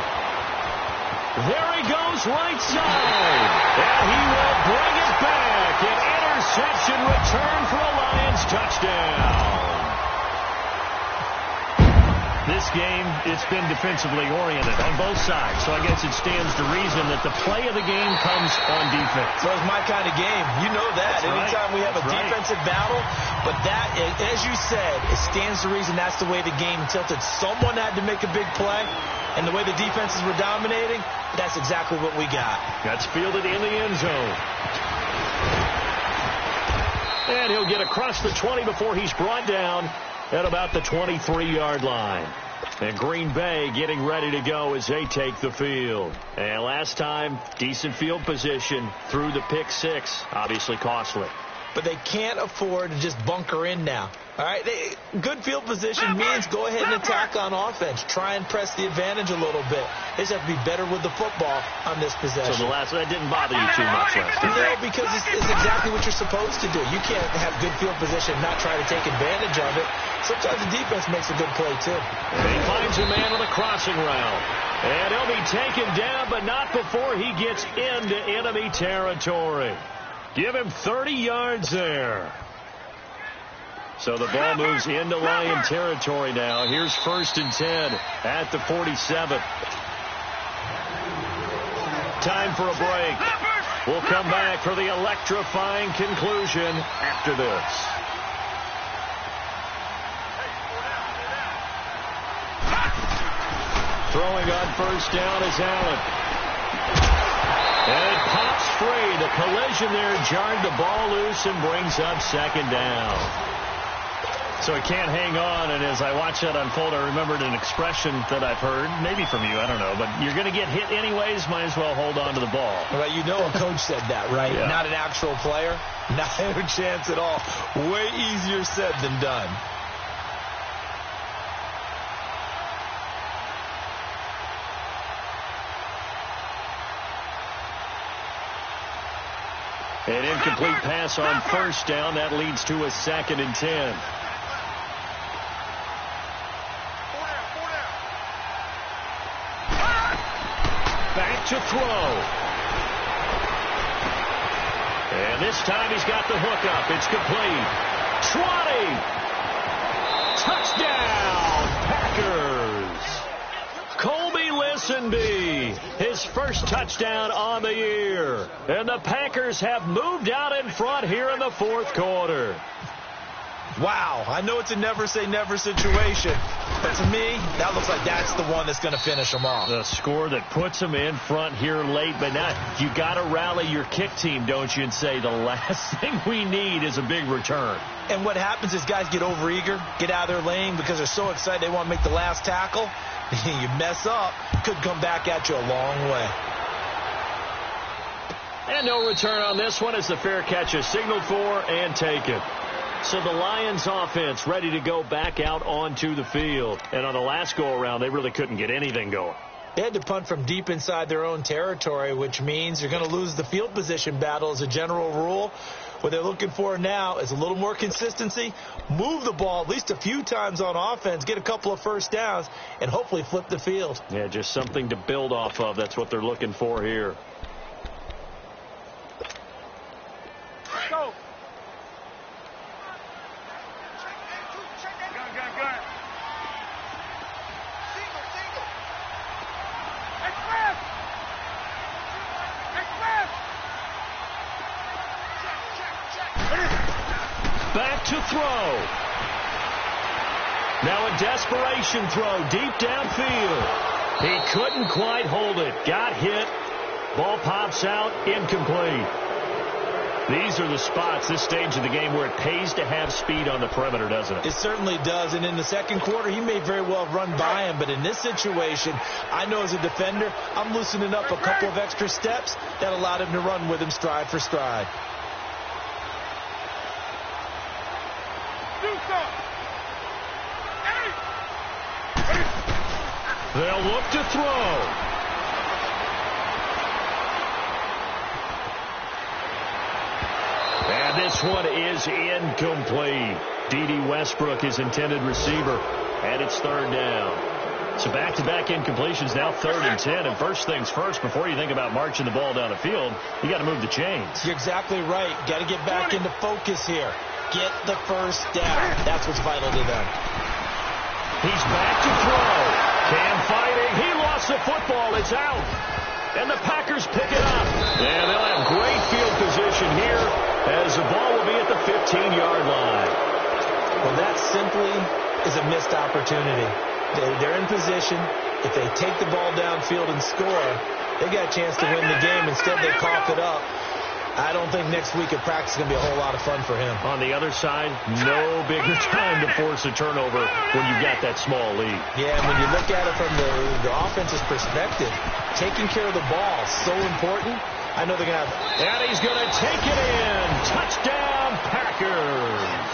Speaker 5: There he goes right side. And he will bring it back. An interception return for a Lions touchdown. This game, it's been defensively oriented on both sides. So I guess it stands to reason that the play of the game comes on defense.
Speaker 7: So it's my kind of game. You know that.
Speaker 5: That's
Speaker 7: Anytime
Speaker 5: right.
Speaker 7: we have a
Speaker 5: That's
Speaker 7: defensive battle. But that, as you said, it stands to reason that's the way the game tilted. Someone had to make a big play. And the way the defenses were dominating, that's exactly what we got.
Speaker 5: That's fielded in the end zone. And he'll get across the 20 before he's brought down at about the 23-yard line. And Green Bay getting ready to go as they take the field. And last time, decent field position through the pick 6. Obviously costly.
Speaker 7: but they can't afford to just bunker in now. All right, good field position means go ahead and attack on offense. Try and press the advantage a little bit. They just have to be better with the football on this possession.
Speaker 5: So that didn't bother you too much last time?
Speaker 7: No, because it's exactly what you're supposed to do. You can't have good field position and not try to take advantage of it. Sometimes the defense makes a good play, too.
Speaker 5: And he finds a man on the crossing route. And he'll be taken down, but not before he gets into enemy territory. Give him 30 yards there. So the ball moves into Lion territory now. Here's 1st and 10 at the 47. Time for a break. We'll come back for the electrifying conclusion after this. Throwing on 1st down is Allen. And it pops free. The collision there jarred the ball loose and brings up 2nd down. So he can't hang on, and as I watch that unfold, I remembered an expression that I've heard, maybe from you, I don't know, but you're going to get hit anyways, might as well hold on to the ball.
Speaker 7: Well, you know a coach said that, right?
Speaker 5: Yeah.
Speaker 7: Not an actual player. Not a chance at all. Way easier said than done.
Speaker 5: An incomplete pass on 1st down. That leads to a 2nd and 10. Back to throw. And this time he's got the hook up. It's complete. 20. Touchdown, Packers. Colby Listenby, his first touchdown on the year. And the Packers have moved out in front here in the 4th quarter.
Speaker 7: Wow, I know it's a never-say-never situation, but to me, that looks like that's the one that's going to finish them off.
Speaker 5: The score that puts them in front here late, but now you got to rally your kick team, don't you, and say the last thing we need is a big return.
Speaker 7: And what happens is guys get overeager, get out of their lane because they're so excited they want to make the last tackle. You mess up, could come back at you a long way.
Speaker 5: And no return on this one as the fair catch is signaled for and taken. So the Lions offense ready to go back out onto the field. And on the last go-around, they really couldn't get anything going.
Speaker 7: They had to punt from deep inside their own territory, which means you're going to lose the field position battle as a general rule. What they're looking for now is a little more consistency, move the ball at least a few times on offense, get a couple of 1st downs, and hopefully flip the field.
Speaker 5: Yeah, just something to build off of. That's what they're looking for here.
Speaker 4: Go.
Speaker 5: Back to throw. Now a desperation throw deep downfield. He couldn't quite hold it. Got hit. Ball pops out. Incomplete. These are the spots, this stage of the game, where it pays to have speed on the perimeter, doesn't it?
Speaker 7: It certainly does. And in the 2nd quarter, he may very well run by him. But in this situation, I know as a defender, I'm loosening up a couple of extra steps that allowed him to run with him stride for stride.
Speaker 5: They'll look to throw. And this one is incomplete. D.D. Westbrook, his intended receiver, and it's 3rd down. So back-to-back incompletions, now 3rd and 10. And first things first, before you think about marching the ball down the field, you got to move the chains.
Speaker 7: You're exactly right. Got to get back into focus here. Get the 1st down. That's what's vital to them.
Speaker 5: He's back to throw. Cam fighting. He lost the football. It's out. And the Packers pick it up. And they'll have great field position here as the ball will be at the 15-yard line.
Speaker 7: Well, that simply is a missed opportunity. They're in position. If they take the ball downfield and score, they got a chance to win the game. Instead, they cough it up. I don't think next week at practice is going to be a whole lot of fun for him.
Speaker 5: On the other side, no bigger time to force a turnover when you've got that small lead.
Speaker 7: Yeah, and when you look at it from the offense's perspective, taking care of the ball is so important. I know they're going to have...
Speaker 5: And he's going to take it in. Touchdown, Packers.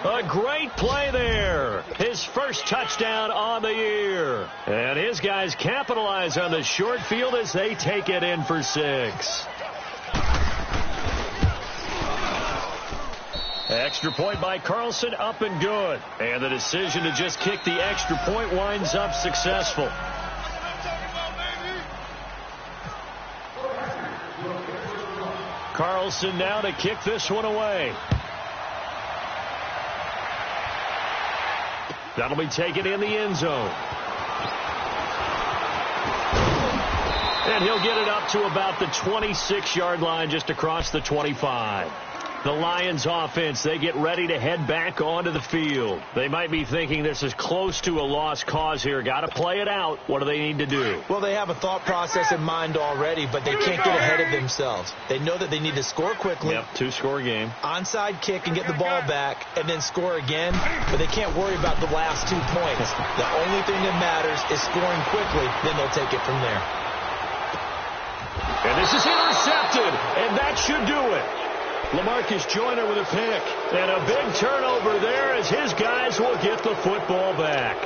Speaker 5: A great play there. His first touchdown on the year. And his guys capitalize on the short field as they take it in for 6. Extra point by Carlson, up and good. And the decision to just kick the extra point winds up successful. Carlson now to kick this one away. That'll be taken in the end zone. And he'll get it up to about the 26-yard line, just across the 25. The Lions offense, they get ready to head back onto the field. They might be thinking this is close to a lost cause here. Got to play it out. What do they need to do?
Speaker 7: Well, they have a thought process in mind already, but they can't get ahead of themselves. They know that they need to score quickly.
Speaker 5: Yep, 2-score game.
Speaker 7: Onside kick and get the ball back and then score again, but they can't worry about the last 2 points. The only thing that matters is scoring quickly, then they'll take it from there.
Speaker 5: And this is intercepted, and that should do it. LaMarcus Joyner with a pick. And a big turnover there as his guys will get the football back.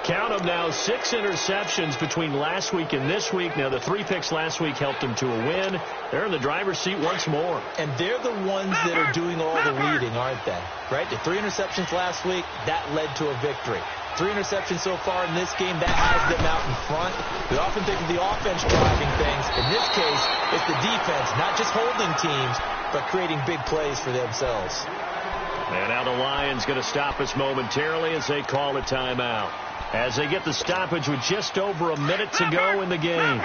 Speaker 5: Count them now, 6 interceptions between last week and this week. Now, the 3 picks last week helped them to a win. They're in the driver's seat once more.
Speaker 7: And they're the ones that are doing all the leading, aren't they? Right? The 3 interceptions last week, that led to a victory. 3 interceptions so far in this game, that has them out in front. We often think of the offense driving things. In this case, it's the defense, not just holding teams, but creating big plays for themselves.
Speaker 5: And now the Lions going to stop us momentarily as they call a timeout. As they get the stoppage with just over a minute to go in the game.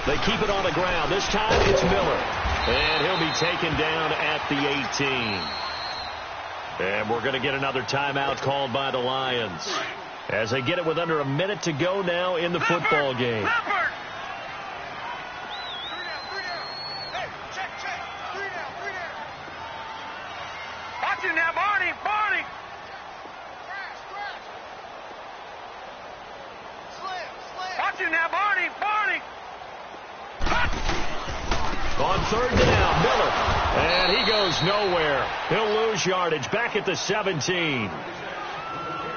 Speaker 5: They keep it on the ground. This time it's Miller. And he'll be taken down at the 18. And we're going to get another timeout called by the Lions. As they get it with under a minute to go now in the football game. On 3rd down, Miller. And he goes nowhere. He'll lose yardage back at the 17.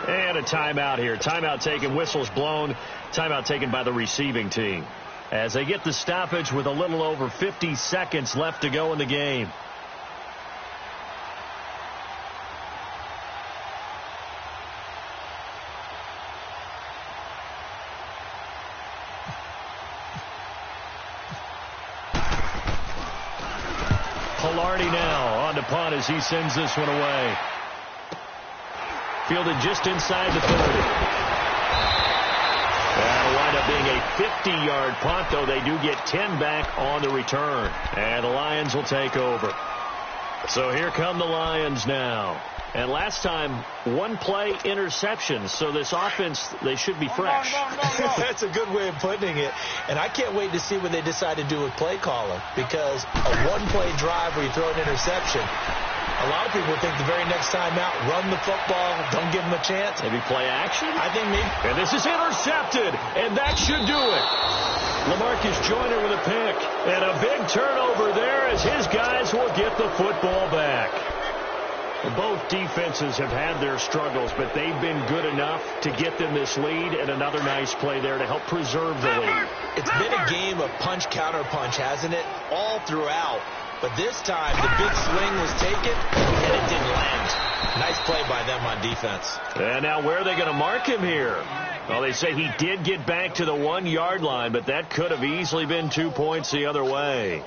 Speaker 5: And a timeout here. Timeout taken, whistles blown. Timeout taken by the receiving team. As they get the stoppage with a little over 50 seconds left to go in the game. Pilardi now on to punt as he sends this one away. Fielded just inside the 30. That'll wind up being a 50-yard punt, though they do get 10 back on the return. And the Lions will take over. So here come the Lions now. And last time, 1-play interception. So this offense, they should be fresh.
Speaker 7: That's a good way of putting it. And I can't wait to see what they decide to do with play calling. Because a 1-play drive where you throw an interception, a lot of people think the very next time out, run the football, don't give them a chance.
Speaker 5: Maybe play action?
Speaker 7: I think maybe.
Speaker 5: And this is intercepted. And that should do it. LaMarcus Joyner with a pick. And a big turnover there as his guys will get the football back. Both defenses have had their struggles, but they've been good enough to get them this lead, and another nice play there to help preserve the lead.
Speaker 7: It's been a game of punch-counter-punch, hasn't it? All throughout. But this time, the big swing was taken, and it didn't land. Nice play by them on defense.
Speaker 5: And now where are they going to mark him here? Well, they say he did get back to the 1-yard line, but that could have easily been 2 points the other way.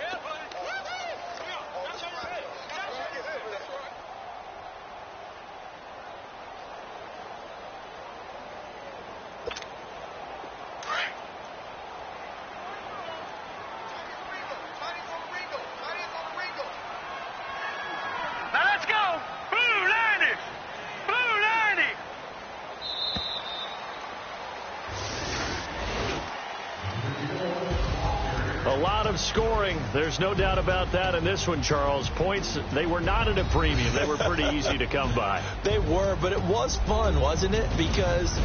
Speaker 5: lot of scoring. There's no doubt about that in this one, Charles. Points, they were not at a premium. They were pretty easy to come by.
Speaker 6: They were, but it was fun, wasn't it? Because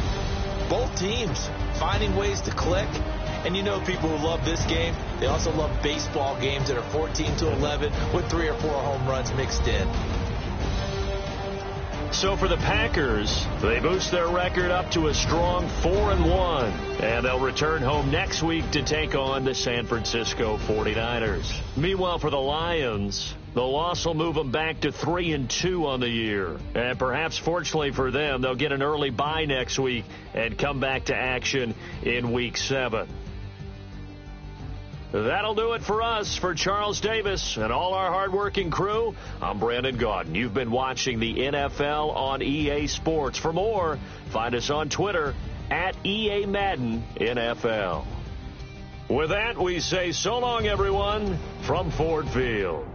Speaker 6: both teams finding ways to click. And you know people who love this game, they also love baseball games that are 14-11 with 3 or 4 home runs mixed in.
Speaker 5: So for the Packers, they boost their record up to a strong 4-1. And they'll return home next week to take on the San Francisco 49ers. Meanwhile, for the Lions, the loss will move them back to 3-2 on the year. And perhaps fortunately for them, they'll get an early bye next week and come back to action in Week 7. That'll do it for us. For Charles Davis and all our hardworking crew, I'm Brandon Gaudin. You've been watching the NFL on EA Sports. For more, find us on Twitter at EA Madden NFL. With that, we say so long, everyone, from Ford Field.